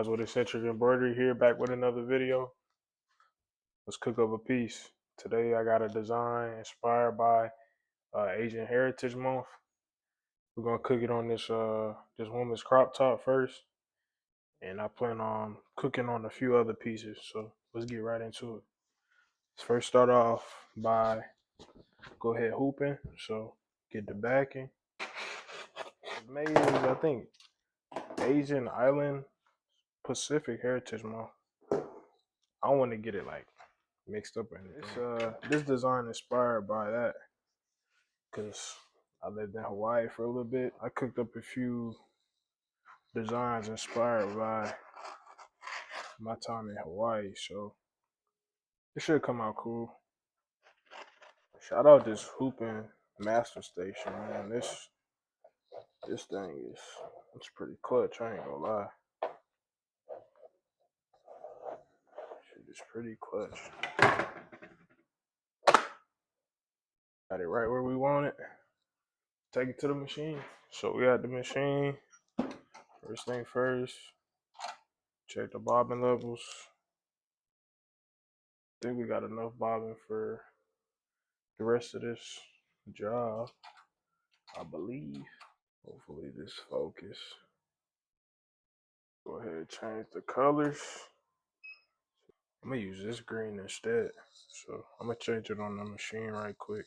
Guys, with Eccentric Embroidery here, back with another video. Let's cook up a piece. Today I got a design inspired by Asian Heritage Month. We're gonna cook it on this woman's crop top first, and I plan on cooking on a few other pieces. So let's get right into it. Let's first start off by go ahead hooping. So get the backing. May is, I think, Asian Island Pacific Heritage Month. I don't want to get it like mixed up or anything. This design inspired by that because I lived in Hawaii for a little bit. I cooked up a few designs inspired by my time in Hawaii, so it should come out cool. Shout out this hooping master station, man. This thing it's pretty clutch. I ain't gonna lie. Shit is pretty clutch. Got it right where we want it. Take it to the machine. So we got the machine. First thing first, check the bobbin levels. I think we got enough bobbin for the rest of this job, I believe. Hopefully this focus. Go ahead and change the colors. I'm gonna use this green instead. So I'm gonna change it on the machine right quick.